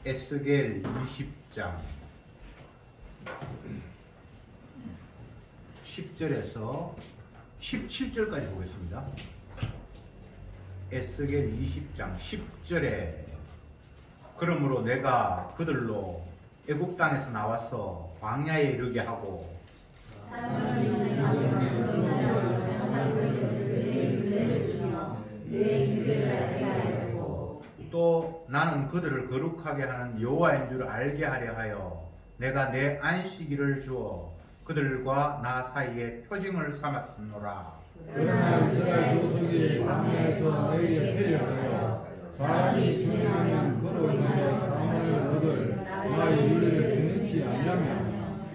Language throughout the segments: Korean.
에스겔 20장 10절에서 17절까지 보겠습니다. 에스겔 20장 10절에 그러므로 내가 그들로 애굽 땅에서 나와서 광야에 이르게 하고 또 나는 그들을 거룩하게 하는 여호와인 줄 알게 하려 하여 내가 내 안식일을 주어 그들과 나 사이에 표징을 삼았으노라. 그러나 이스라엘 조상이 광야에서 너희에게 패역하여 사람이 죽으면 그로 인하여 사망을 얻을 나의 윤리를 듣는지 아니하며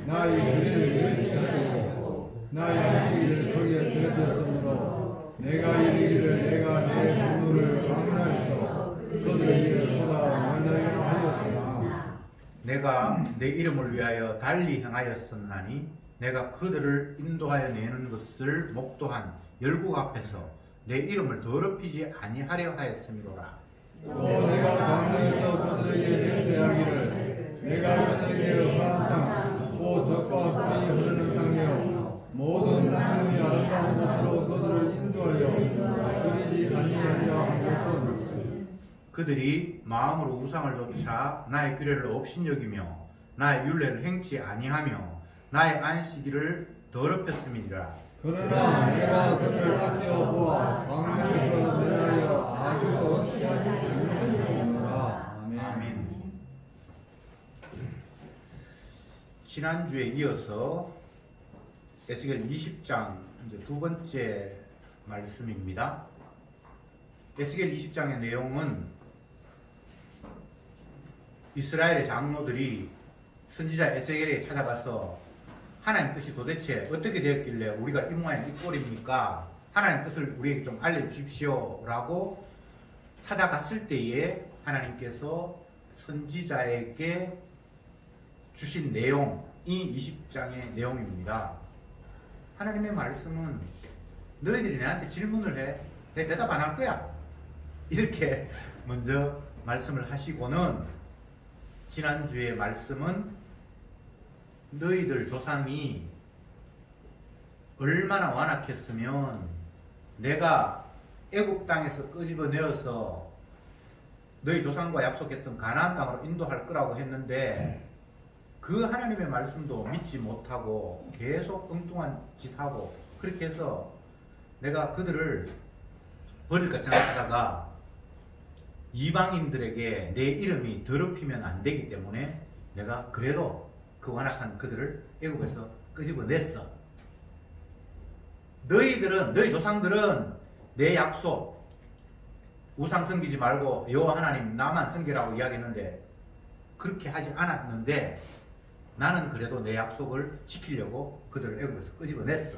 나의 윤리를 멸시하고 나의 안식일을 거기에 더럽혔으므로 내가 이르기를 내가 내 분노를 광야에서 그들을 위해 쏟아 만나게 하였으나 내가 내 이름을 위하여 달리 행하였었나니 내가 그들을 인도하여 내는 것을 목도한 열국 앞에서 내 이름을 더럽히지 아니하려 하였음이로라. 또 내가 광야에서 그들에게 맹세하기를 내가 그들에게 허한 땅, 곧 젖과 꿀이 흐르는 땅이요 모든 나무의 아름다운 곳으로 그들을 인도하여 그리지 아니하려 한 것은 그들이 마음으로 우상을 좇아 나의 규례를 업신여기며 나의 율례를 행치 아니하며 나의 안식일을 더럽혔음이니라. 그러나 내가 그들을 아껴 보아 광야에서 내하여 아주 어찌하지 않으셨느니라. 아멘. 지난주에 이어서 에스겔 20장 이제 두 번째 말씀입니다. 에스겔 20장의 내용은 이스라엘의 장로들이 선지자 에스겔에게 찾아가서 하나님 뜻이 도대체 어떻게 되었길래 우리가 이 모양 이 꼴입니까? 하나님 뜻을 우리에게 좀 알려주십시오 라고 찾아갔을 때에 하나님께서 선지자에게 주신 내용이 20장의 내용입니다. 하나님의 말씀은 너희들이 나한테 질문을 해, 내가 대답 안 할 거야 이렇게 먼저 말씀을 하시고는 지난주의 말씀은 너희들 조상이 얼마나 완악했으면 내가 애굽 땅에서 끄집어내어서 너희 조상과 약속했던 가나안 땅으로 인도할 거라고 했는데 그 하나님의 말씀도 믿지 못하고 계속 엉뚱한 짓 하고 그렇게 해서 내가 그들을 버릴까 생각하다가 이방인들에게 내 이름이 더럽히면 안 되기 때문에 내가 그래도 그 완악한 그들을 애굽에서 끄집어냈어. 너희들은, 너희 조상들은 내 약속 우상 섬기지 말고 여호와 하나님 나만 섬기라고 이야기했는데 그렇게 하지 않았는데 나는 그래도 내 약속을 지키려고 그들을 애굽에서 끄집어냈어.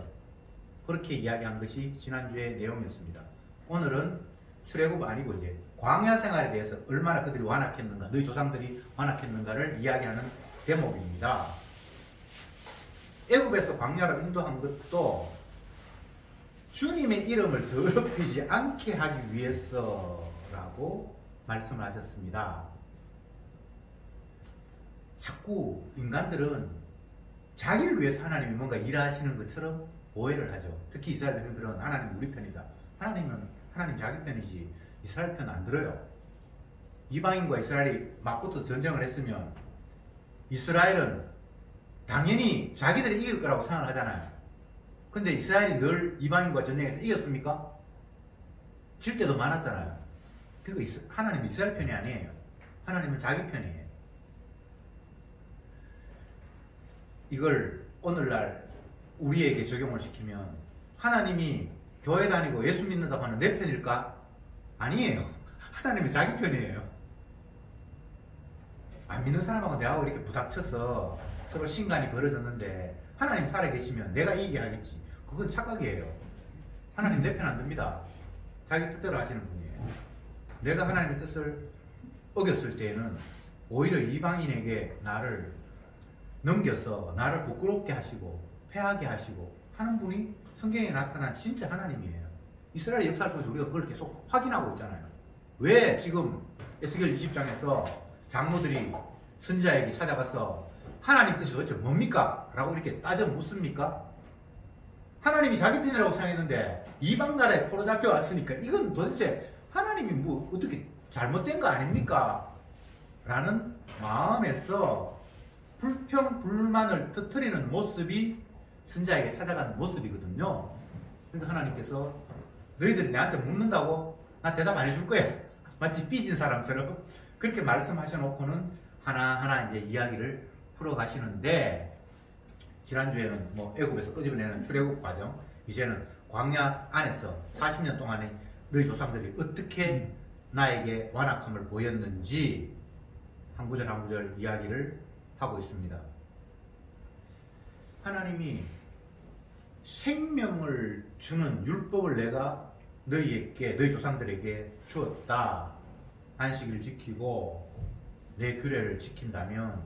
그렇게 이야기한 것이 지난주의 내용이었습니다. 오늘은 출애굽 아니고 이제 광야 생활에 대해서 얼마나 그들이 완악했는가, 너희 조상들이 완악했는가를 이야기하는 대목입니다. 애굽에서 광야로 인도한 것도 주님의 이름을 더럽히지 않게 하기 위해서라고 말씀을 하셨습니다. 자꾸 인간들은 자기를 위해서 하나님이 뭔가 일하시는 것처럼 오해를 하죠. 특히 이스라엘 백성들은 하나님 우리 편이다. 하나님은 하나님 자기 편이지 이스라엘 편 안 들어요. 이방인과 이스라엘이 맞붙어 전쟁을 했으면 이스라엘은 당연히 자기들이 이길 거라고 생각을 하잖아요. 근데 이스라엘이 늘 이방인과 전쟁에서 이겼습니까? 질 때도 많았잖아요. 그리고 하나님은 이스라엘 편이 아니에요. 하나님은 자기 편이에요. 이걸 오늘날 우리에게 적용을 시키면 하나님이 교회 다니고 예수 믿는다고 하는 내 편일까? 아니에요. 하나님이 자기 편이에요. 안 믿는 사람하고 내하고 이렇게 부닥쳐서 서로 신간이 벌어졌는데 하나님 살아계시면 내가 이기게 하겠지. 그건 착각이에요. 하나님 내 편 안 듭니다. 자기 뜻대로 하시는 분이에요. 내가 하나님의 뜻을 어겼을 때에는 오히려 이방인에게 나를 넘겨서 나를 부끄럽게 하시고 패하게 하시고 하는 분이 성경에 나타난 진짜 하나님이에요. 이스라엘 역사를 통해서 우리가 그걸 계속 확인하고 있잖아요. 왜 지금 에스겔 20장에서 장로들이 선지자에게 찾아가서 하나님 뜻이 도대체 뭡니까? 라고 이렇게 따져 묻습니까? 하나님이 자기 편이라고 생각했는데 이방 나라에 포로 잡혀왔으니까 이건 도대체 하나님이 뭐 어떻게 잘못된 거 아닙니까? 라는 마음에서 불평, 불만을 터뜨리는 모습이 선지자에게 찾아가는 모습이거든요. 그러니까 하나님께서 너희들이 나한테 묻는다고 나 대답 안 해줄 거야. 마치 삐진 사람처럼 그렇게 말씀하셔놓고는 하나하나 이제 이야기를 풀어가시는데, 지난주에는 뭐 애굽에서 끄집어내는 출애굽 과정, 이제는 광야 안에서 40년 동안에 너희 조상들이 어떻게 나에게 완악함을 보였는지 한 구절 한 구절 이야기를 하고 있습니다. 하나님이 생명을 주는 율법을 내가 너희 조상들에게 주었다. 안식일을 지키고 내 규례를 지킨다면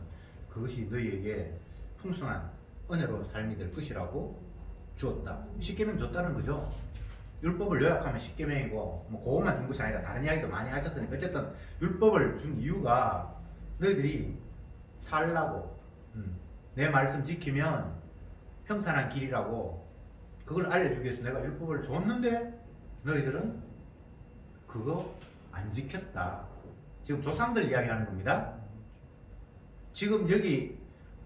그것이 너희에게 풍성한 은혜로운 삶이 될 것이라고 주었다. 십계명 줬다는 거죠. 율법을 요약하면 십계명이고 뭐 그것만 준 것이 아니라 다른 이야기도 많이 하셨으니까 어쨌든 율법을 준 이유가 너희들이 살라고, 내 말씀 지키면 평산한 길이라고 그걸 알려주기 위해서 내가 율법을 줬는데 너희들은 그거 안 지켰다. 지금 조상들 이야기하는 겁니다. 지금 여기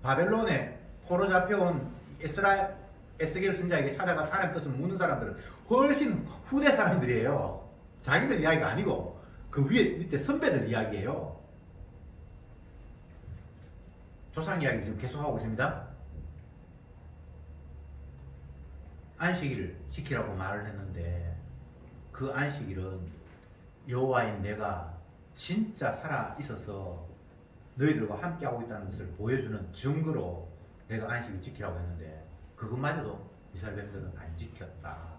바벨론에 포로 잡혀온 에스겔 선지자에게 찾아가서 하나님 뜻을 묻는 사람들은 훨씬 후대 사람들이에요. 자기들 이야기가 아니고 그 밑에 선배들 이야기예요. 조상 이야기 지금 계속하고 있습니다. 안식일을 지키라고 말을 했는데 그 안식일은 여호와인 내가 진짜 살아 있어서 너희들과 함께하고 있다는 것을 보여주는 증거로 내가 안식일 지키라고 했는데 그것마저도 이스라엘 백성들은 안 지켰다.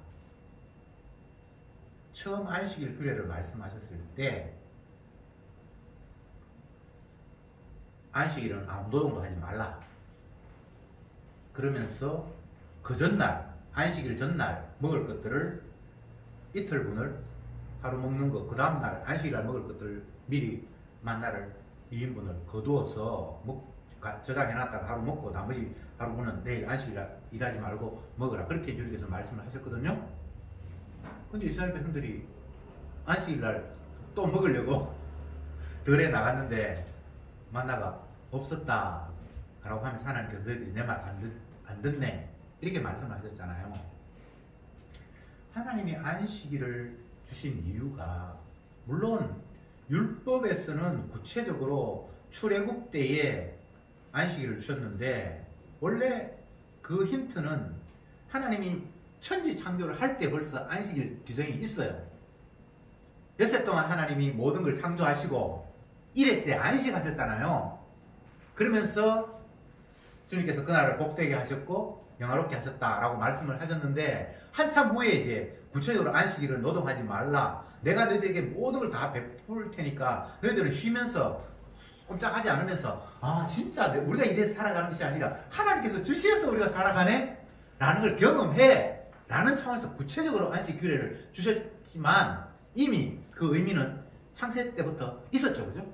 처음 안식일 규례를 말씀하셨을 때 안식일은 아무 노동도 하지 말라. 그러면서 그 전날, 안식일 전날 먹을 것들을 이틀분을 하루 먹는 것, 그 다음날 안식일날 먹을 것들 미리 만날을 2인분을 거두어서 저장해놨다가 하루 먹고 나머지 하루는 내일 안식일날 일하지 말고 먹으라. 그렇게 주님께서 말씀을 하셨거든요. 근데 이스라엘 백성들이 안식일날 또 먹으려고 덜에 나갔는데 만나가 없었다 라고 하면서 하나님께서 너희들이 내 말 안 듣네 이렇게 말씀을 하셨잖아요. 하나님이 안식일을 주신 이유가 물론 율법에서는 구체적으로 출애굽 때에 안식일을 주셨는데 원래 그 힌트는 하나님이 천지 창조를 할 때 벌써 안식일 규정이 있어요. 6해 동안 하나님이 모든 걸 창조하시고 1회째 안식하셨잖아요. 그러면서 주님께서 그날을 복되게 하셨고 영화롭게 하셨다라고 말씀을 하셨는데 한참 후에 이제 구체적으로 안식일은 노동하지 말라. 내가 너희들에게 모든 걸 다 베풀 테니까 너희들은 쉬면서 꼼짝하지 않으면서 아 진짜 우리가 이래서 살아가는 것이 아니라 하나님께서 주시어서 우리가 살아가네? 라는 걸 경험해. 라는 차원에서 구체적으로 안식 규례를 주셨지만 이미 그 의미는 창세 때부터 있었죠. 그죠?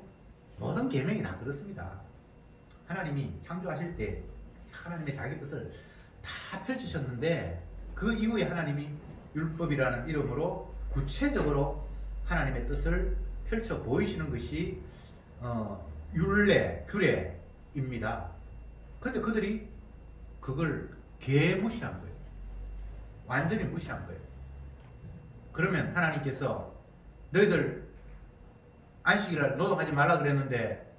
모든 계명이 다 그렇습니다. 하나님이 창조하실 때 하나님의 자기 뜻을 다 펼치셨는데 그 이후에 하나님이 율법이라는 이름으로 구체적으로 하나님의 뜻을 펼쳐 보이시는 것이 율례, 규례입니다. 근데 그들이 그걸 개무시한 거예요. 완전히 무시한 거예요. 그러면 하나님께서 너희들 안식일날 노동하지 말라 그랬는데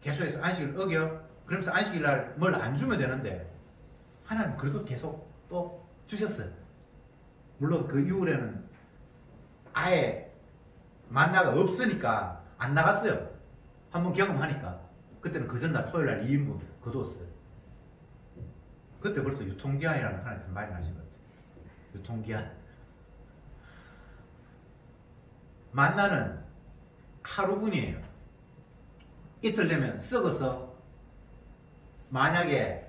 계속해서 안식일 어겨? 그러면서 안식일날 뭘 안 주면 되는데 하나님 그래도 계속 또 주셨어요. 물론 그 이후에는 아예 만나가 없으니까 안 나갔어요. 한번 경험하니까. 그때는 그 전날 토요일날 2인분 거두었어요. 그때 벌써 유통기한이라는 하나님께서 말이 나신 것 같아요. 유통기한. 만나는 하루분이에요. 이틀 되면 썩어서 만약에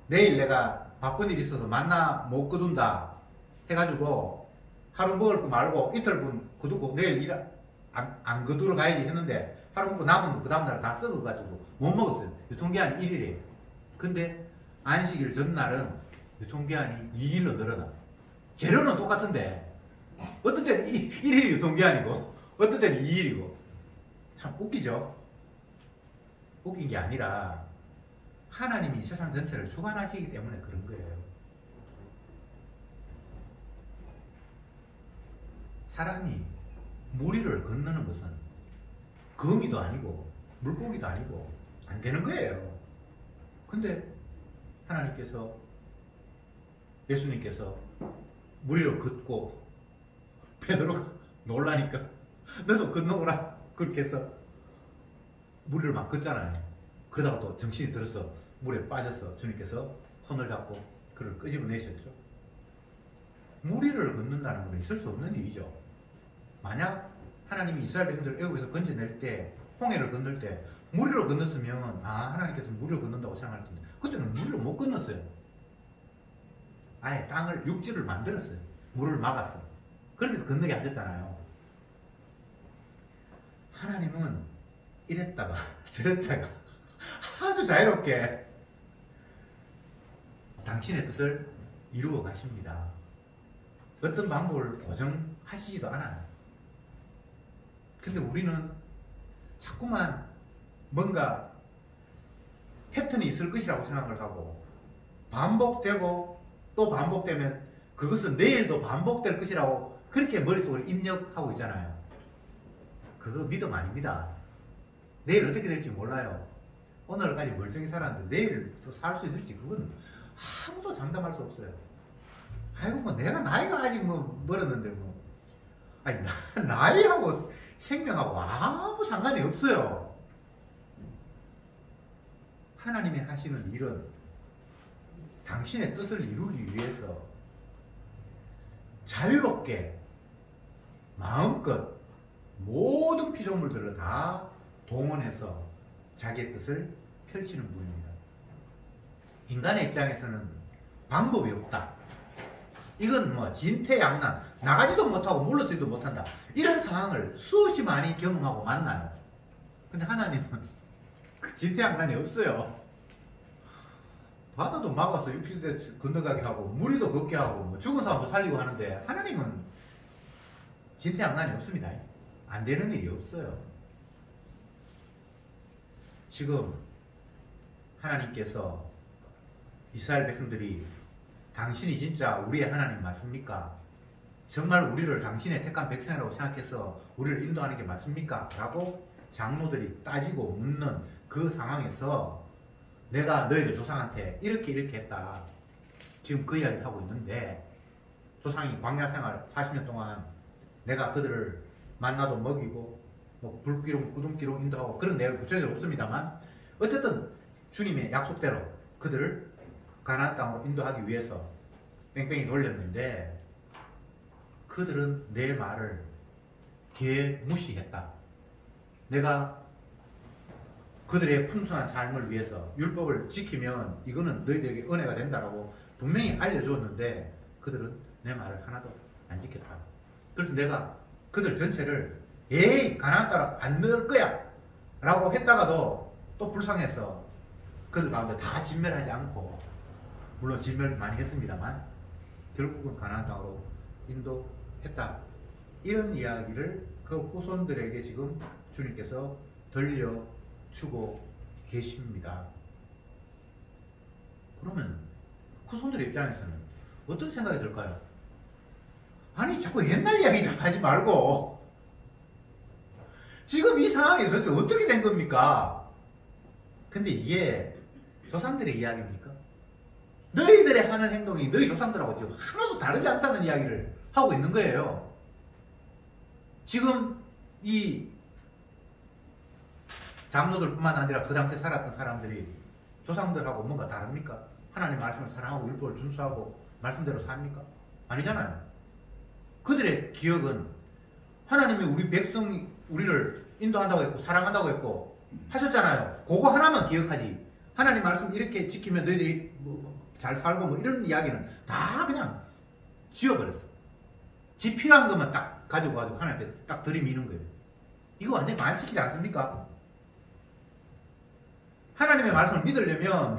내일 내가 바쁜 일이 있어서 만나 못 거둔다 해가지고 하루 먹을 거 말고 이틀분 거두고 내일 안 거두러 가야지 했는데 하루 먹고 남은 거 그 다음날 다 썩어가지고 못 먹었어요. 유통기한이 1일이에요. 근데 안식일 전날은 유통기한이 2일로 늘어나. 재료는 똑같은데 어떤 때는 1일 유통기한이고 어떤 때는 2일이고 참 웃기죠? 웃긴 게 아니라 하나님이 세상 전체를 주관하시기 때문에 그런 거예요. 사람이 무리를 건너는 것은 거미도 아니고 물고기도 아니고 안 되는 거예요. 근데 하나님께서 예수님께서 무리를 걷고 베드로가 놀라니까 너도 건너오라 그렇게 해서 무리를 막 걷잖아요. 그러다가 또 정신이 들어서 물에 빠져서 주님께서 손을 잡고 그를 끄집어내셨죠. 무리를 걷는다는 건 있을 수 없는 일이죠. 만약 하나님이 이스라엘 백성들을 애굽에서 건져낼 때 홍해를 건널 때 무리를 건넜으면 하나님께서 무리를 건넌다고 생각할 텐데 그때는 무리를 못 건넜어요. 아예 땅을 육지를 만들었어요. 물을 막았어요. 그렇게 해서 건너게 하셨잖아요. 하나님은 이랬다가 저랬다가 아주 자유롭게 당신의 뜻을 이루어 가십니다. 어떤 방법을 고정하시지도 않아요. 근데 우리는 자꾸만 뭔가 패턴이 있을 것이라고 생각을 하고 반복되고 또 반복되면 그것은 내일도 반복될 것이라고 그렇게 머릿속으로 입력하고 있잖아요. 그거 믿음 아닙니다. 내일 어떻게 될지 몰라요. 오늘까지 멀쩡히 살았는데 내일 또 살 수 있을지 그건 아무도 장담할 수 없어요. 아이고 뭐 내가 나이가 아직 뭐 멀었는데 뭐 아니 나이하고 생명하고 아무 상관이 없어요. 하나님이 하시는 일은 당신의 뜻을 이루기 위해서 자유롭게 마음껏 모든 피조물들을 다 동원해서 자기의 뜻을 펼치는 분입니다. 인간의 입장에서는 방법이 없다. 이건 뭐 진퇴양난, 나가지도 못하고 물러서지도 못한다. 이런 상황을 수없이 많이 경험하고 만나요. 근데 하나님은 그 진퇴양난이 없어요. 바다도 막아서 육지대 건너가게 하고 무리도 걷게 하고 뭐 죽은 사람도 살리고 하는데 하나님은 진퇴양난이 없습니다. 안 되는 일이 없어요. 지금 하나님께서 이스라엘 백성들이 당신이 진짜 우리의 하나님 맞습니까? 정말 우리를 당신의 택한 백성이라고 생각해서 우리를 인도하는 게 맞습니까? 라고 장로들이 따지고 묻는 그 상황에서 내가 너희들 조상한테 이렇게 했다. 지금 그 이야기를 하고 있는데 조상이 광야 생활 40년 동안 내가 그들을 만나도 먹이고 뭐 불기둥 구름기로 인도하고 그런 내용이 구체적으로 없습니다만 어쨌든 주님의 약속대로 그들을 가나안 땅으로 인도하기 위해서 뺑뺑이 돌렸는데 그들은 내 말을 개무시했다. 내가 그들의 풍성한 삶을 위해서 율법을 지키면 이거는 너희들에게 은혜가 된다라고 분명히 알려주었는데 그들은 내 말을 하나도 안 지켰다. 그래서 내가 그들 전체를 가나안 땅으로 안 넣을 거야 라고 했다가도 또 불쌍해서 그들 가운데 다 진멸하지 않고 물론 진멸 많이 했습니다만 결국은 가나안 땅으로 인도했다. 이런 이야기를 그 후손들에게 지금 주님께서 들려주고 계십니다. 그러면 후손들의 입장에서는 어떤 생각이 들까요? 아니 자꾸 옛날 이야기 좀 하지 말고 지금 이 상황에서 어떻게 된 겁니까? 근데 이게 조상들의 이야기입니까? 너희들의 하는 행동이 너희 조상들하고 지금 하나도 다르지 않다는 이야기를 하고 있는 거예요. 지금 이 장로들뿐만 아니라 그 당시에 살았던 사람들이 조상들하고 뭔가 다릅니까? 하나님 말씀을 사랑하고 율법을 준수하고 말씀대로 삽니까? 아니잖아요. 그들의 기억은 하나님이 우리 백성이 우리를 인도한다고 했고 사랑한다고 했고 하셨잖아요. 그거 하나만 기억하지. 하나님 말씀 이렇게 지키면 너희들이 잘 살고 뭐 이런 이야기는 다 그냥 지워버렸어. 지 필요한 것만 딱 가지고 하나님께 딱 들이미는 거예요. 이거 완전히 반칙이지 않습니까? 하나님의 말씀을 믿으려면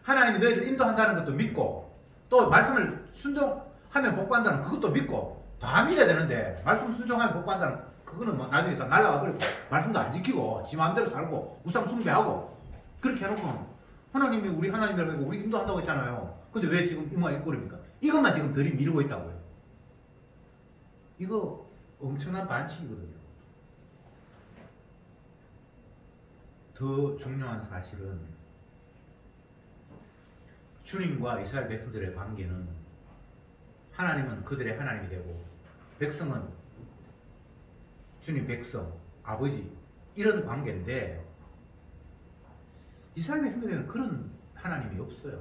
하나님이 너희를 인도한다는 것도 믿고 또 말씀을 순종하면 복받는다는 그것도 믿고 다 믿어야 되는데 말씀 순종하면 복받는다는 그거는 뭐 나중에 다 날아가 버리고 말씀도 안 지키고 지 마음대로 살고 우상 숭배하고 그렇게 해놓고 하나님이 우리 하나님이라고 우리 인도한다고 했잖아요. 근데 왜 지금 이 모양 이 꼴입니까? 이것만 지금 들이밀고 있다고요. 이거 엄청난 반칙이거든요. 더 중요한 사실은 주님과 이스라엘 백성들의 관계는 하나님은 그들의 하나님이 되고 백성은 주님 백성, 아버지 이런 관계인데 이스라엘 백성들에는 그런 하나님이 없어요.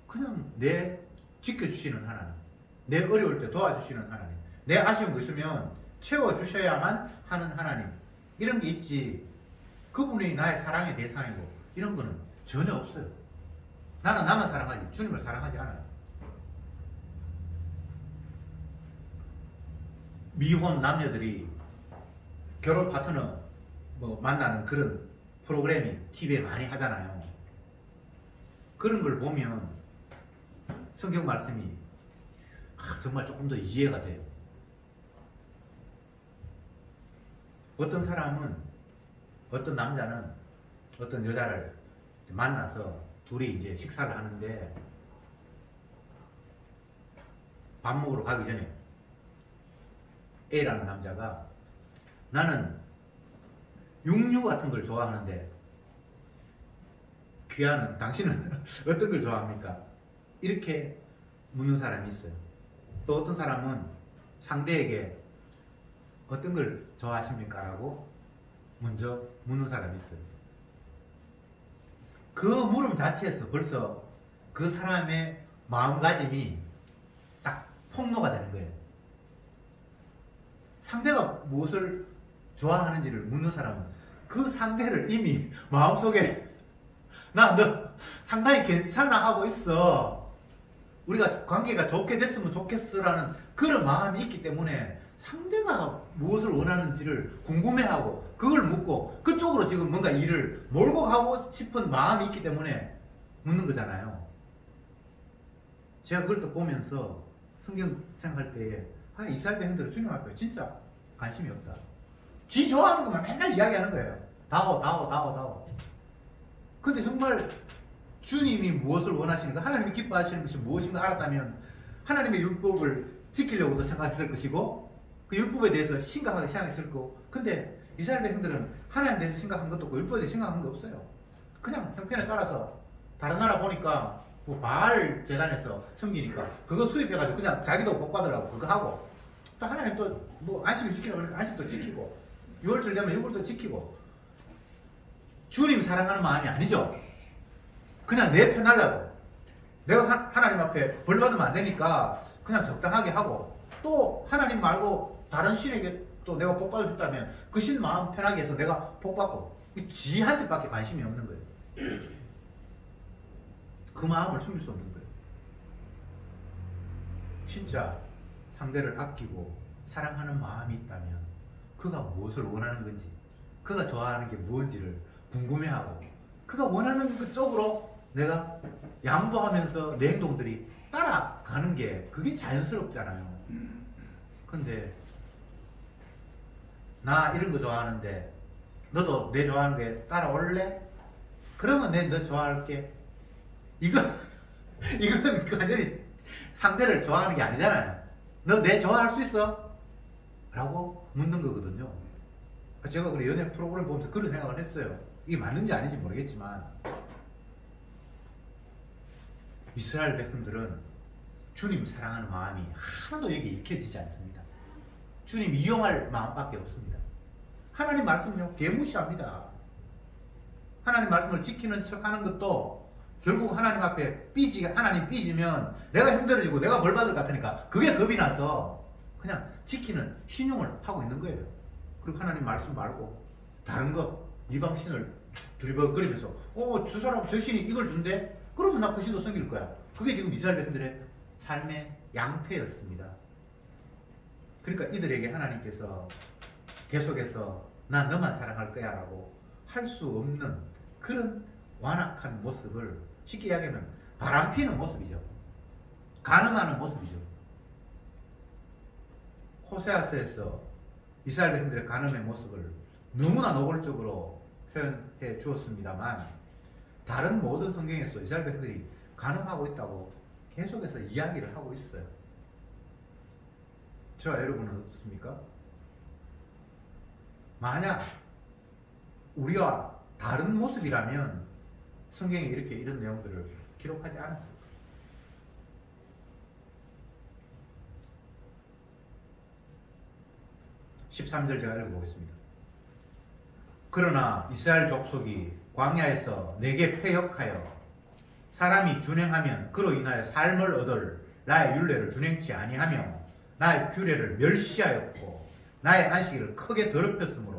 그냥 내 지켜주시는 하나님, 내 어려울 때 도와주시는 하나님, 내 아쉬운 거 있으면 채워주셔야만 하는 하나님 이런 게 있지 그분이 나의 사랑의 대상이고 이런 거는 전혀 없어요. 나는 나만 사랑하지 주님을 사랑하지 않아요. 미혼 남녀들이 결혼 파트너 뭐 만나는 그런 프로그램이 TV에 많이 하잖아요. 그런 걸 보면 성경 말씀이 정말 조금 더 이해가 돼요. 어떤 사람은 어떤 남자는 어떤 여자를 만나서 둘이 이제 식사를 하는데 밥 먹으러 가기 전에 A라는 남자가 나는 육류 같은 걸 좋아하는데 귀하는 당신은 어떤 걸 좋아합니까? 이렇게 묻는 사람이 있어요. 또 어떤 사람은 상대에게 어떤 걸 좋아하십니까? 라고 먼저 묻는 사람이 있어요. 그 물음 자체에서 벌써 그 사람의 마음가짐이 딱 폭로가 되는 거예요. 상대가 무엇을 좋아하는지를 묻는 사람은 그 상대를 이미 마음속에 나 너 상당히 괜찮아 하고 있어. 우리가 관계가 좋게 됐으면 좋겠어라는 그런 마음이 있기 때문에 상대가 무엇을 원하는지를 궁금해하고 그걸 묻고 그쪽으로 지금 뭔가 일을 몰고 가고 싶은 마음이 있기 때문에 묻는 거잖아요. 제가 그걸 또 보면서 성경 생각할 때에 이스라엘 백성들은 주님 앞에 진짜 관심이 없다. 지 좋아하는 것만 맨날 이야기하는 거예요. 다오. 근데 정말 주님이 무엇을 원하시는가, 하나님이 기뻐하시는 것이 무엇인가 알았다면 하나님의 율법을 지키려고 더 생각했을 것이고 그 율법에 대해서 심각하게 생각했을 거고. 근데 이스라엘 백성들은 하나님에 대해서 심각한 것도 없고 율법에 대해서 심각한 거 없어요. 그냥 형편에 따라서 다른 나라 보니까 뭐 바알 재단에서 섬기니까 그거 수입해가지고 그냥 자기도 복 받으라고 그거 하고 또 하나님 또 뭐 안식을 지키라고 그러니까 안식도 지키고 6월절 되면 6월도 지키고 주님 사랑하는 마음이 아니죠. 그냥 내 편 하려고 내가 하나님 앞에 벌 받으면 안 되니까 그냥 적당하게 하고 또 하나님 말고 다른 신에게 또 내가 복 받을 수 있다면 그 신 마음 편하게 해서 내가 복 받고 지한테밖에 관심이 없는 거예요. 그 마음을 숨길 수 없는 거예요. 진짜 상대를 아끼고 사랑하는 마음이 있다면 그가 무엇을 원하는 건지 그가 좋아하는 게 뭔지를 궁금해하고 그가 원하는 그 쪽으로 내가 양보하면서 내 행동들이 따라가는 게 그게 자연스럽잖아요. 근데 나 이런 거 좋아하는데 너도 내 좋아하는 게 따라올래? 그러면 너 좋아할게. 이건 완전히 상대를 좋아하는 게 아니잖아요. 너 내 좋아할 수 있어? 라고 묻는 거거든요. 제가 그래 연애 프로그램 보면서 그런 생각을 했어요. 이게 맞는지 아닌지 모르겠지만 이스라엘 백성들은 주님 사랑하는 마음이 하나도 여기 읽혀지지 않습니다. 주님 이용할 마음밖에 없습니다. 하나님 말씀요 개무시합니다. 하나님 말씀을 지키는 척 하는 것도 결국 하나님 앞에 하나님 삐지면 내가 힘들어지고 내가 벌 받을 것 같으니까 그게 겁이 나서 그냥 지키는 신용을 하고 있는 거예요. 그리고 하나님 말씀 말고 다른 것 이방신을 두리번거리면서 저 신이 이걸 준대? 그러면 나 그 신도 섬길 거야. 그게 지금 이스라엘 백성들의 삶의 양태였습니다. 그러니까 이들에게 하나님께서 계속해서 난 너만 사랑할 거야 라고 할 수 없는 그런 완악한 모습을 쉽게 이야기하면 바람피는 모습이죠. 간음하는 모습이죠. 호세아서에서 이스라엘 백성들의 간음의 모습을 너무나 노골적으로 표현해 주었습니다만 다른 모든 성경에서 이스라엘 백성들이 간음하고 있다고 계속해서 이야기를 하고 있어요. 저와 여러분은 어떻습니까? 만약 우리와 다른 모습이라면 성경에 이렇게 이런 내용들을 기록하지 않았을까? 13절 제가 읽어보겠습니다. 그러나 이스라엘 족속이 광야에서 내게 패역하여 사람이 준행하면 그로 인하여 삶을 얻을 나의 율례를 준행치 아니하며 나의 규례를 멸시하였고 나의 안식일을 크게 더럽혔으므로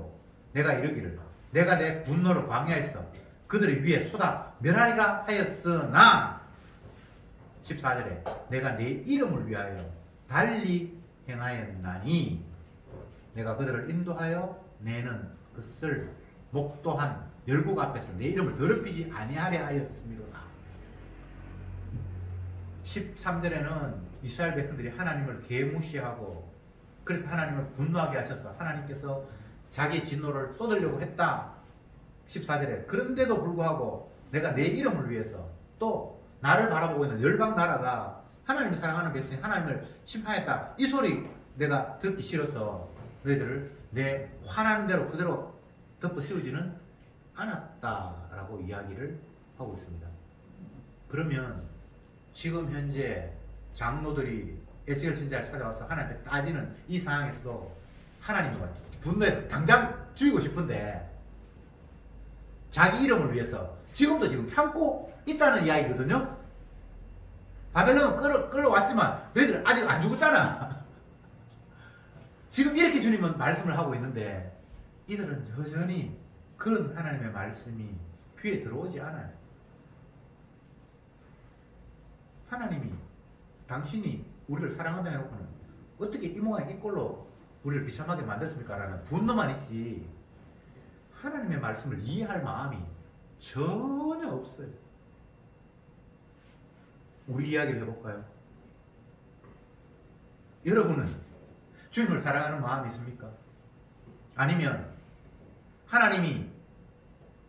내가 이르기를 내가 내 분노를 광야에서 그들의 위에 쏟아 멸하리라 하였으나 14절에 내가 내 이름을 위하여 달리 행하였나니 내가 그들을 인도하여 내는 것을 목도한 열국 앞에서 내 이름을 더럽히지 아니하려 하였습니다. 13절에는 이스라엘 백성들이 하나님을 개무시하고 그래서 하나님을 분노하게 하셔서 하나님께서 자기 진노를 쏟으려고 했다. 14절에 그런데도 불구하고 내가 내 이름을 위해서 또 나를 바라보고 있는 열방 나라가 하나님을 사랑하는 백성이 하나님을 심판했다. 이 소리 내가 듣기 싫어서 너희들을 내 화나는 대로 그대로 덮어 씌우지는 않았다라고 이야기를 하고 있습니다. 그러면 지금 현재 장로들이 에스겔 선지자를 찾아와서 하나님께 따지는 이 상황에서도 하나님이 분노해서 당장 죽이고 싶은데 자기 이름을 위해서 지금도 지금 참고 있다는 이야기거든요. 바벨론은 끌어왔지만 너희들 아직 안 죽었잖아. 지금 이렇게 주님은 말씀을 하고 있는데 이들은 여전히 그런 하나님의 말씀이 귀에 들어오지 않아요. 하나님이 당신이 우리를 사랑한다 해놓고는 어떻게 이 모양 이 꼴로 우리를 비참하게 만들었습니까? 라는 분노만 있지 하나님의 말씀을 이해할 마음이 전혀 없어요. 우리 이야기를 해볼까요? 여러분은 주님을 사랑하는 마음이 있습니까? 아니면 하나님이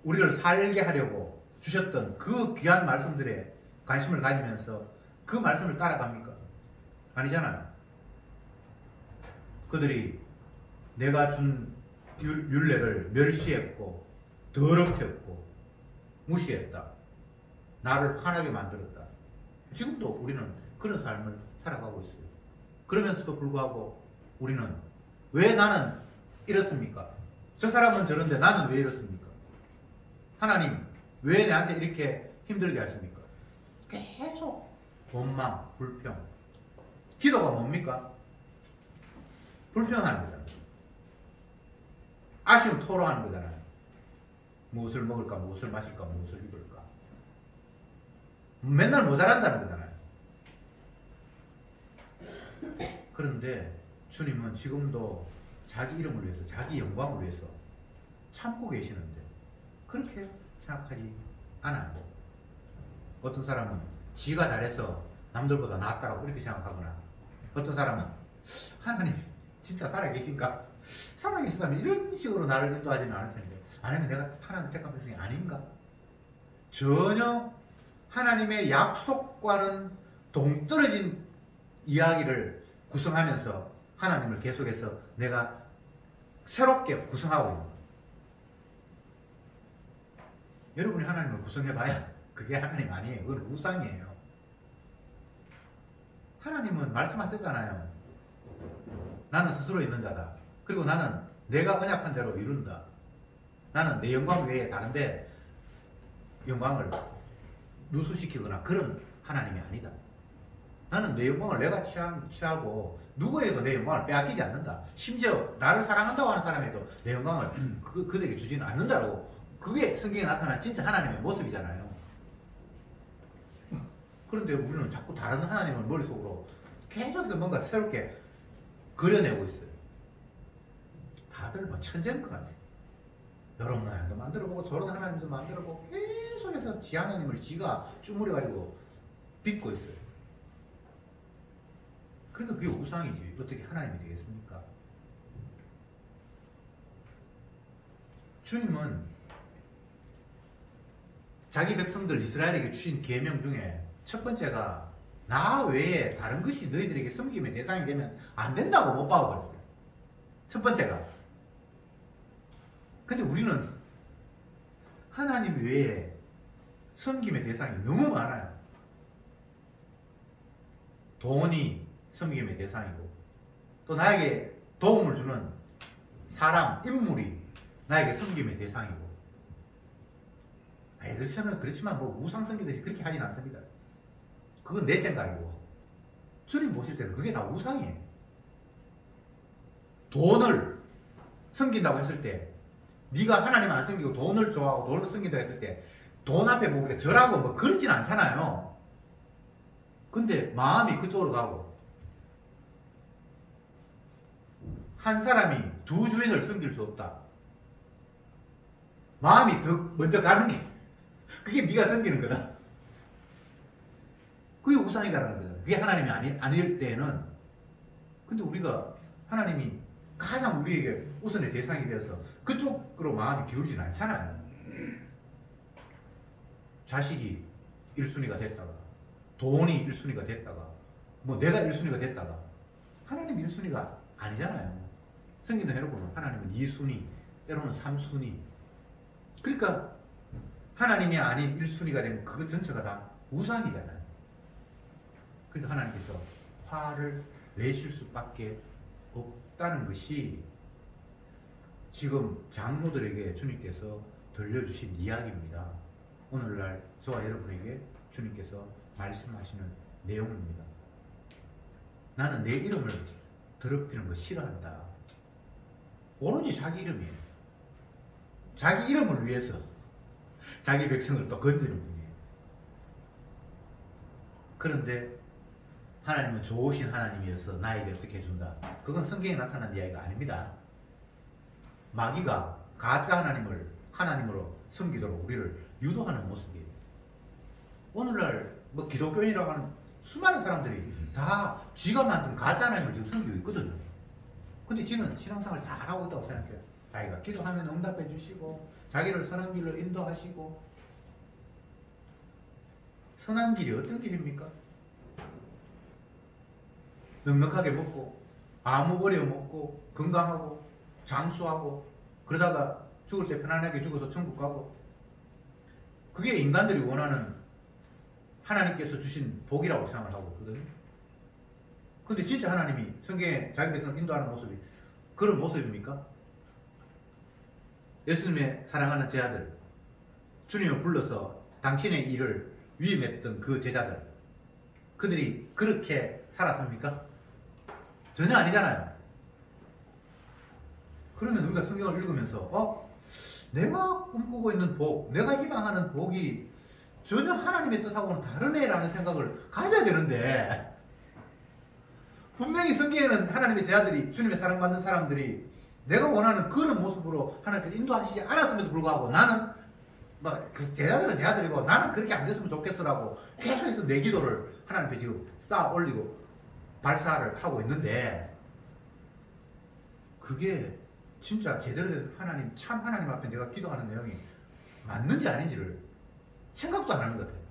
우리를 살게 하려고 주셨던 그 귀한 말씀들에 관심을 가지면서 그 말씀을 따라갑니까? 아니잖아요. 그들이 내가 준 율례를 멸시했고 더럽혔고 무시했다. 나를 화나게 만들었다. 지금도 우리는 그런 삶을 살아가고 있어요. 그러면서도 불구하고 우리는 왜 나는 이렇습니까? 저 사람은 저런데 나는 왜 이렇습니까? 하나님 왜 나한테 이렇게 힘들게 하십니까? 계속 원망, 불평. 기도가 뭡니까? 불평하는 거잖아요. 아쉬움 토로하는 거잖아요. 무엇을 먹을까, 무엇을 마실까, 무엇을 입을까. 맨날 모자란다는 거잖아요. 그런데 주님은 지금도 자기 이름을 위해서, 자기 영광을 위해서 참고 계시는데 그렇게 생각하지 않아요. 어떤 사람은 지가 잘해서 남들보다 낫다라고 이렇게 생각하거나 어떤 사람은 하나님 진짜 살아계신가? 살아계시다면 이런 식으로 나를 인도하지는 않을 텐데 아니면 내가 하나님 택한 백성이 아닌가? 전혀 하나님의 약속과는 동떨어진 이야기를 구성하면서 하나님을 계속해서 내가 새롭게 구성하고 있는 거예요. 여러분이 하나님을 구성해봐야 그게 하나님 아니에요. 그건 우상이에요. 하나님은 말씀하셨잖아요. 나는 스스로 있는 자다. 그리고 나는 내가 언약한 대로 이룬다. 나는 내 영광 외에 다른데 영광을 누수시키거나 그런 하나님이 아니다. 나는 내 영광을 내가 취하고 누구에도 내 영광을 빼앗기지 않는다. 심지어 나를 사랑한다고 하는 사람에도 내 영광을 그들에게 주지는 않는다라고. 그게 성경에 나타난 진짜 하나님의 모습이잖아요. 그런데 우리는 자꾸 다른 하나님을 머릿속으로 계속해서 뭔가 새롭게 그려내고 있어요. 다들 뭐 천재인 것 같아요. 이런 모양도 만들어보고 저런 하나님도 만들어보고 계속해서 지 하나님을 지가 쭈무려가지고 빚고 있어요. 그러니까 그게 우상이지. 어떻게 하나님이 되겠습니까? 주님은 자기 백성들 이스라엘에게 주신 계명 중에 첫 번째가 나 외에 다른 것이 너희들에게 섬김의 대상이 되면 안 된다고 못 박아버렸어요. 첫 번째가. 근데 우리는 하나님 외에 섬김의 대상이 너무 많아요. 돈이 섬김의 대상이고, 또 나에게 도움을 주는 사람, 인물이 나에게 섬김의 대상이고. 그렇지만 뭐 우상 섬기듯이 그렇게 하진 않습니다. 그건 내 생각이고, 주님 보실 때는 그게 다 우상이에요. 돈을 섬긴다고 했을 때, 네가 하나님 안 섬기고 돈을 좋아하고 돈을 섬긴다고 했을 때 돈 앞에 뭐 절하고 뭐 그렇진 않잖아요. 근데 마음이 그쪽으로 가고, 한 사람이 두 주인을 섬길 수 없다. 마음이 더 먼저 가는 게 그게 네가 섬기는 거다. 그게 우상이다라는 거잖아. 그게 하나님이 아닐 때는. 근데 우리가 하나님이 가장 우리에게 우선의 대상이 되어서 그쪽으로 마음이 기울지는 않잖아요. 자식이 1순위가 됐다가, 돈이 1순위가 됐다가, 뭐 내가 1순위가 됐다가, 하나님 1순위가 아니잖아요. 성경도 해놓고는 하나님은 2순위, 때로는 3순위. 그러니까 하나님이 아닌 1순위가 된 그것 전체가 다 우상이잖아요. 그러니까 하나님께서 화를 내실 수밖에 없다는 것이 지금 장로들에게 주님께서 들려주신 이야기입니다. 오늘날 저와 여러분에게 주님께서 말씀하시는 내용입니다. 나는 내 이름을 더럽히는 거 싫어한다. 오로지 자기 이름이에요. 자기 이름을 위해서 자기 백성을 또 건지는 분이에요. 그런데 하나님은 좋으신 하나님이어서 나에게 어떻게 해준다. 그건 성경에 나타난 이야기가 아닙니다. 마귀가 가짜 하나님을 하나님으로 섬기도록 우리를 유도하는 모습이에요. 오늘날 뭐 기독교인이라고 하는 수많은 사람들이 다 지가 만든 가짜 하나님을 지금 섬기고 있거든요. 근데 지는 신앙생활 잘하고 있다고 생각해요. 자기가 기도하면 응답해 주시고 자기를 선한 길로 인도하시고. 선한 길이 어떤 길입니까? 넉넉하게 먹고 아무 어려움 없고 건강하고 장수하고 그러다가 죽을 때 편안하게 죽어서 천국 가고. 그게 인간들이 원하는 하나님께서 주신 복이라고 생각을 하고 있거든요. 근데 진짜 하나님이 성경에 자기 백성을 인도하는 모습이 그런 모습입니까? 예수님의 사랑하는 제자들, 주님을 불러서 당신의 일을 위임했던 그 제자들, 그들이 그렇게 살았습니까? 전혀 아니잖아요. 그러면 우리가 성경을 읽으면서 내가 꿈꾸고 있는 복, 내가 희망하는 복이 전혀 하나님의 뜻하고는 다르네라는 생각을 가져야 되는데, 분명히 성경에는 하나님의 제자들이, 주님의 사랑받는 사람들이 내가 원하는 그런 모습으로 하나님께서 인도하시지 않았음에도 불구하고 나는 그 제자들은 제자들이고 나는 그렇게 안 됐으면 좋겠어라고 계속해서 내 기도를 하나님 앞에 지금 쌓아 올리고 발사를 하고 있는데, 그게 진짜 제대로 된 하나님, 참 하나님 앞에 내가 기도하는 내용이 맞는지 아닌지를 생각도 안 하는 것 같아요.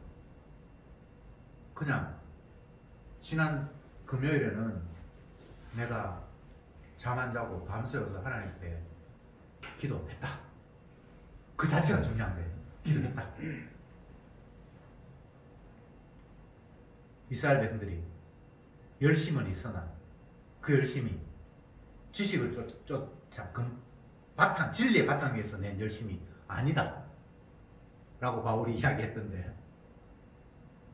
그냥 지난 금요일에는 내가 잠 안 자고 밤새워서 하나님 앞에 기도했다. 그 자체가 중요한 거예요. 기도했다. 이스라엘 백성들이 열심은 있으나 그 열심이 지식을 쫓아 바탕, 진리의 바탕 위에서 낸 열심이 아니다 라고 바울이 이야기했던데,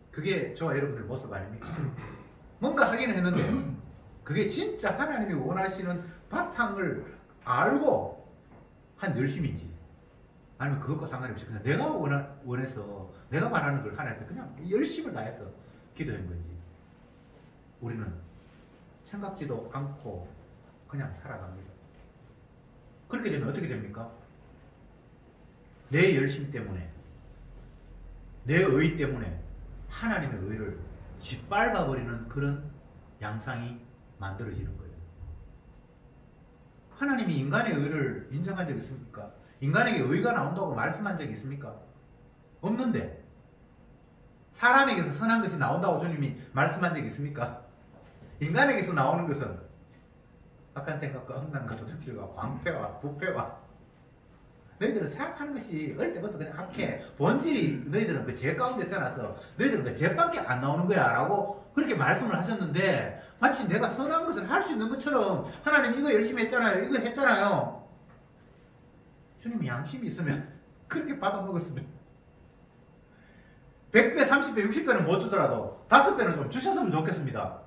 그게 저와 여러분들 모습 아닙니까? 뭔가 하기는 했는데 그게 진짜 하나님이 원하시는 바탕을 알고 한 열심인지, 아니면 그것과 상관없이 그냥 내가 원해서 내가 말하는 걸 하나님께 그냥 열심을 다해서 기도한 건지, 우리는 생각지도 않고 그냥 살아갑니다. 그렇게 되면 어떻게 됩니까? 내 열심 때문에, 내 의 때문에 하나님의 의를 짓밟아버리는 그런 양상이 만들어지는 거예요. 하나님이 인간의 의를 인정한 적이 있습니까? 인간에게 의가 나온다고 말씀한 적이 있습니까? 없는데 사람에게서 선한 것이 나온다고 주님이 말씀한 적이 있습니까? 인간에게서 나오는 것은 악한 생각과 험난과 도둑질과 광패와 부패와, 너희들은 생각하는 것이 어릴 때부터 그냥 악해. 본질이 너희들은 그 죄 가운데 태어나서 너희들은 그 죄밖에 안 나오는 거야 라고 그렇게 말씀을 하셨는데, 마치 내가 선한 것을 할 수 있는 것처럼 하나님 이거 열심히 했잖아요, 이거 했잖아요. 주님이 양심이 있으면 그렇게 받아먹었으면 100배, 30배, 60배는 못 주더라도 5배는 좀 주셨으면 좋겠습니다.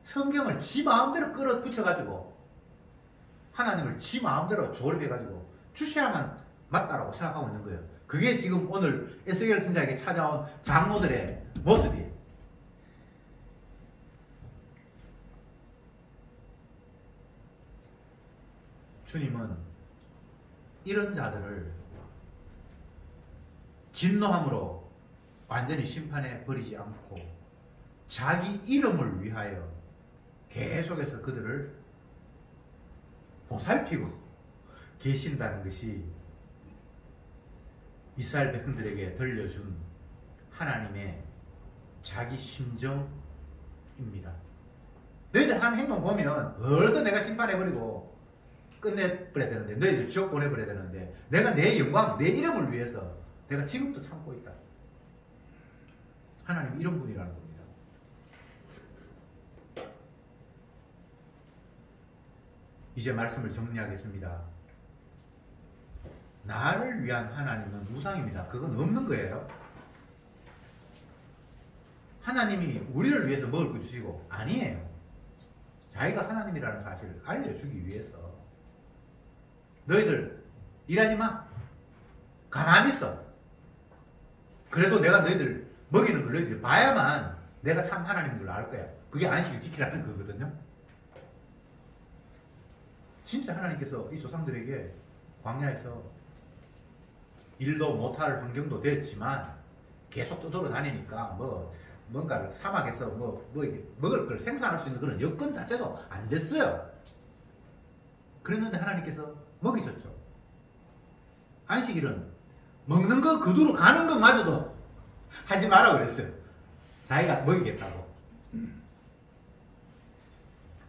성경을 지 마음대로 끌어붙여가지고 하나님을 지 마음대로 조립해가지고 주셔야만 맞다라고 생각하고 있는 거예요. 그게 지금 오늘 에스겔 선지자에게 찾아온 장로들의 모습이에요. 주님은 이런 자들을 진노함으로 완전히 심판해 버리지 않고 자기 이름을 위하여 계속해서 그들을 보살피고 계신다는 것이 이스라엘 백성들에게 들려준 하나님의 자기 심정입니다. 너희들 하는 행동 보면 벌써 내가 심판해버리고 끝내버려야 되는데, 너희들 지옥 보내버려야 되는데, 내가 내 영광, 내 이름을 위해서 내가 지금도 참고 있다. 하나님 이런 분이라는 겁니다. 이제 말씀을 정리하겠습니다. 나를 위한 하나님은 우상입니다. 그건 없는 거예요. 하나님이 우리를 위해서 먹을 거 주시고 아니에요. 자기가 하나님이라는 사실을 알려주기 위해서 너희들 일하지 마. 가만히 있어. 그래도 내가 너희들 먹이는 걸 너희들이 봐야만 내가 참 하나님인 걸 알 거야. 그게 안식을 지키라는 거거든요. 진짜 하나님께서 이 조상들에게 광야에서 일도 못할 환경도 됐지만 계속 떠돌아다니니까 뭔가를 사막에서 먹을 걸 생산할 수 있는 그런 여건 자체도 안 됐어요. 그랬는데 하나님께서 먹이셨죠. 안식일은 먹는 거 그두로 가는 것마저도 하지 마라 그랬어요. 자기가 먹이겠다고.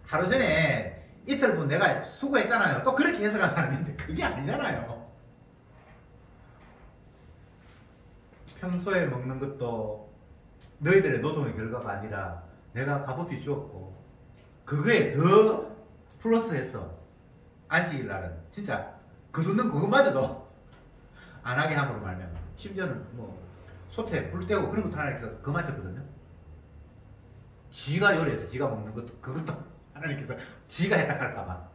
하루 전에 이틀 분 내가 수고했잖아요. 또 그렇게 해석한 사람인데 그게 아니잖아요. 평소에 먹는 것도 너희들의 노동의 결과가 아니라 내가 값없이 주었고, 그거에 더 플러스해서 안식일 날은 진짜 거두는 그것마저도 안 하게 함으로 말면, 심지어는 소태 불 떼고 그런 것도 하나님께서 금하셨거든요. 지가 요리해서 지가 먹는 것도 그것도 하나님께서 지가 했다 할까봐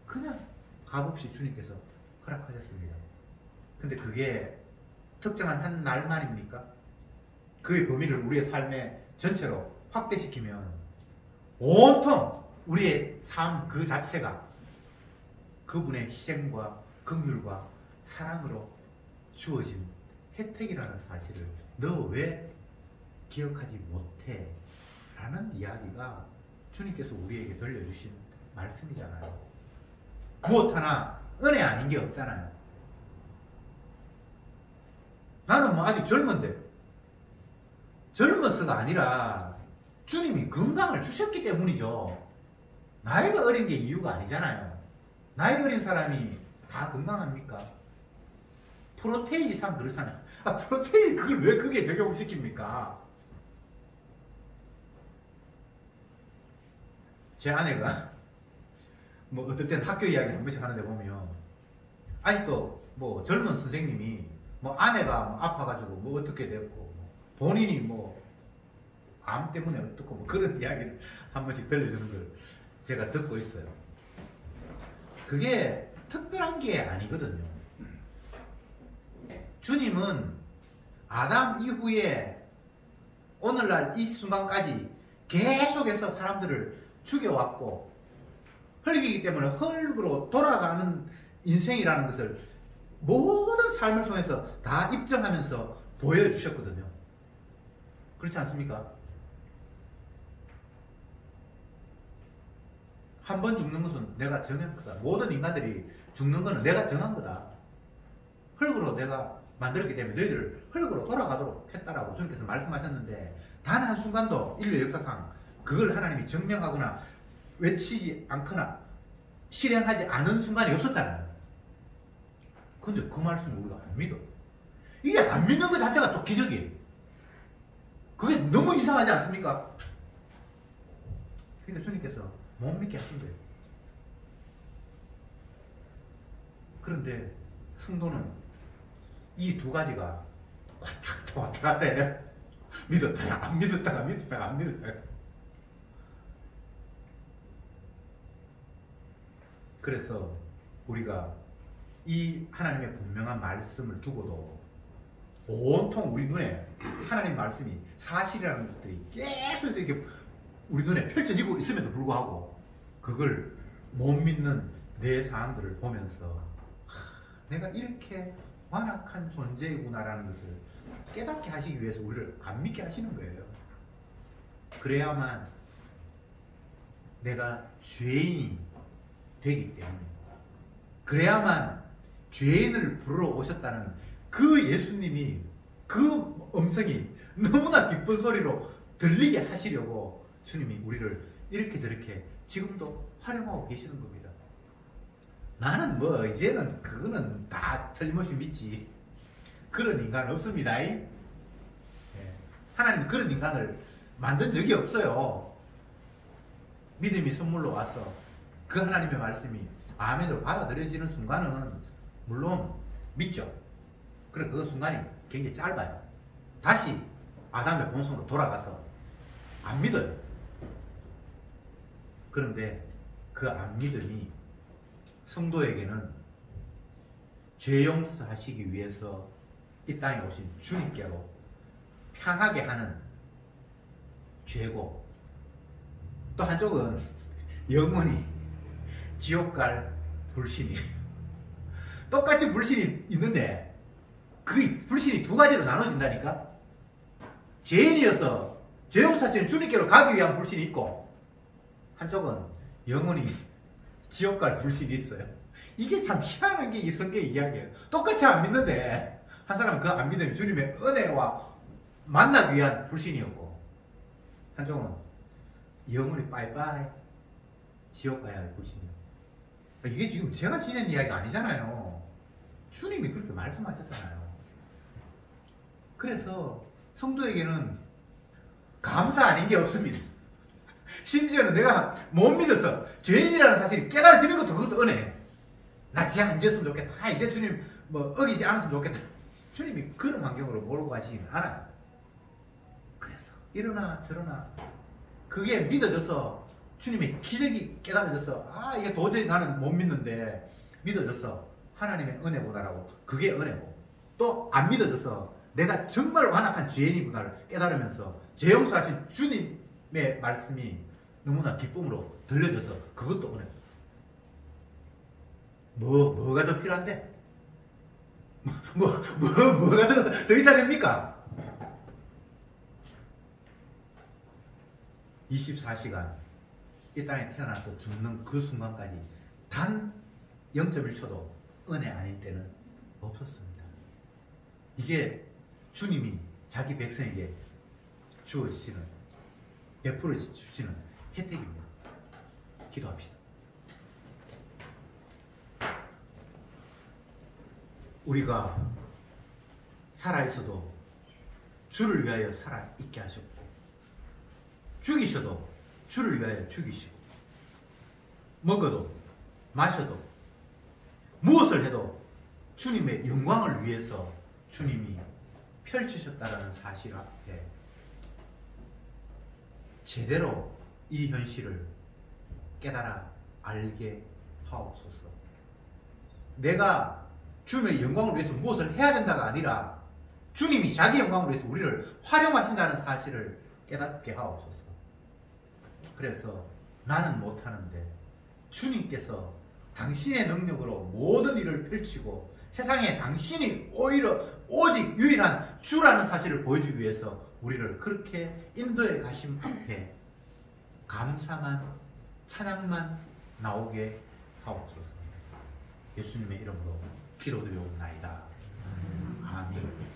그냥 값없이 주님께서 허락하셨습니다. 근데 그게 특정한 한 날만입니까? 그의 범위를 우리의 삶의 전체로 확대시키면 온통 우리의 삶 그 자체가 그분의 희생과 긍휼과 사랑으로 주어진 혜택이라는 사실을 너 왜 기억하지 못해? 라는 이야기가 주님께서 우리에게 들려주신 말씀이잖아요. 무엇 하나 은혜 아닌 게 없잖아요. 나는 아직 젊은데, 젊어서가 아니라 주님이 건강을 주셨기 때문이죠. 나이가 어린 게 이유가 아니잖아요. 나이가 어린 사람이 다 건강합니까? 프로테이지 상 그렇잖아요. 프로테이지 그걸 왜 그게 적용시킵니까? 제 아내가 어떨 땐 학교 이야기 한 번씩 하는데 보면 아직도 젊은 선생님이 아내가 아파가지고 어떻게 됐고 본인이 암 때문에 어떻고 그런 이야기를 한 번씩 들려주는 걸 제가 듣고 있어요. 그게 특별한 게 아니거든요. 주님은 아담 이후에 오늘날 이 순간까지 계속해서 사람들을 죽여왔고 흙이기 때문에 흙으로 돌아가는 인생이라는 것을 모든 삶을 통해서 다 입증하면서 보여주셨거든요. 그렇지 않습니까? 한 번 죽는 것은 내가 정한 거다. 모든 인간들이 죽는 것은 내가 정한 거다. 흙으로 내가 만들었기 때문에 너희들을 흙으로 돌아가도록 했다라고 주님께서 말씀하셨는데, 단 한순간도 인류 역사상 그걸 하나님이 증명하거나 외치지 않거나 실행하지 않은 순간이 없었잖아요. 근데 그 말씀을 우리가 안 믿어. 이게 안 믿는 것 자체가 또 기적이에요. 그게 너무 이상하지 않습니까? 그러니까 주님께서 못 믿게 하신 거예요. 그런데 성도는 이 두 가지가 왔다 갔다 해요. 믿었다가 안 믿었다가 믿었다가 안 믿었다가. 그래서 우리가 이 하나님의 분명한 말씀을 두고도 온통 우리 눈에 하나님 말씀이 사실이라는 것들이 계속 이렇게 우리 눈에 펼쳐지고 있음에도 불구하고 그걸 못 믿는 내 상황들을 보면서 내가 이렇게 완악한 존재이구나라는 것을 깨닫게 하시기 위해서 우리를 안 믿게 하시는 거예요. 그래야만 내가 죄인이 되기 때문에, 그래야만 죄인을 부르러 오셨다는 그 예수님이, 그 음성이 너무나 기쁜 소리로 들리게 하시려고 주님이 우리를 이렇게 저렇게 지금도 활용하고 계시는 겁니다. 나는 뭐 이제는 그거는 다 틀림없이 믿지. 그런 인간 없습니다. 예. 하나님 그런 인간을 만든 적이 없어요. 믿음이 선물로 와서 그 하나님의 말씀이 아멘으로 받아들여지는 순간은 물론 믿죠. 그래, 그 순간이 굉장히 짧아요. 다시 아담의 본성으로 돌아가서 안 믿어요. 그런데 그 안 믿음이 성도에게는 죄 용서하시기 위해서 이 땅에 오신 주님께로 향하게 하는 죄고, 또 한쪽은 영원히 지옥 갈 불신이에요. 똑같이 불신이 있는데 그 불신이 두 가지로 나눠진다니까. 죄인이어서 죄 용서하시는 주님께로 가기 위한 불신이 있고, 한쪽은 영원히 지옥 갈 불신이 있어요. 이게 참 희한한 게 이 성경의 이야기예요. 똑같이 안 믿는데 한 사람은 그 안 믿으면 주님의 은혜와 만나기 위한 불신이었고, 한쪽은 영원히 빠이빠이 지옥 가야 할 불신이에요. 이게 지금 제가 지낸 이야기가 아니잖아요. 주님이 그렇게 말씀하셨잖아요. 그래서 성도에게는 감사 아닌 게 없습니다. 심지어는 내가 못 믿어서 죄인이라는 사실이 깨달아지는 것도 그것도 은혜예요. 나 지향 안 지었으면 좋겠다. 이제 주님 뭐 어기지 않았으면 좋겠다. 주님이 그런 환경으로 몰고 가시진 않아요. 그래서 이러나 저러나 그게 믿어져서, 주님의 기적이 깨달아져서, 아 이게 도저히 나는 못 믿는데 믿어져서 하나님의 은혜구나라고, 그게 은혜고, 또 안 믿어져서 내가 정말 완악한 죄인이구나를 깨달으면서 죄 용서하신 주님의 말씀이 너무나 기쁨으로 들려져서 그것도 은혜고. 뭐가 더 필요한데? 뭐가 더 이상 됩니까? 24시간 이 땅에 태어나서 죽는 그 순간까지 단 0.1초도 은혜 아닌 때는 없었습니다. 이게 주님이 자기 백성에게 주어지시는, 베풀어 주시는 혜택입니다. 기도합시다. 우리가 살아있어도 주를 위하여 살아있게 하셨고, 죽이셔도 주를 위하여 죽이시고, 먹어도 마셔도 무엇을 해도 주님의 영광을 위해서 주님이 펼치셨다는 사실 앞에 제대로 이 현실을 깨달아 알게 하옵소서. 내가 주님의 영광을 위해서 무엇을 해야 된다가 아니라 주님이 자기 영광을 위해서 우리를 활용하신다는 사실을 깨닫게 하옵소서. 그래서 나는 못하는데 주님께서 당신의 능력으로 모든 일을 펼치고 세상에 당신이 오직 유일한 주라는 사실을 보여주기 위해서 우리를 그렇게 인도에 가심 앞에 감사만 찬양만 나오게 하옵소서. 예수님의 이름으로 기도드리옵나이다. 아멘.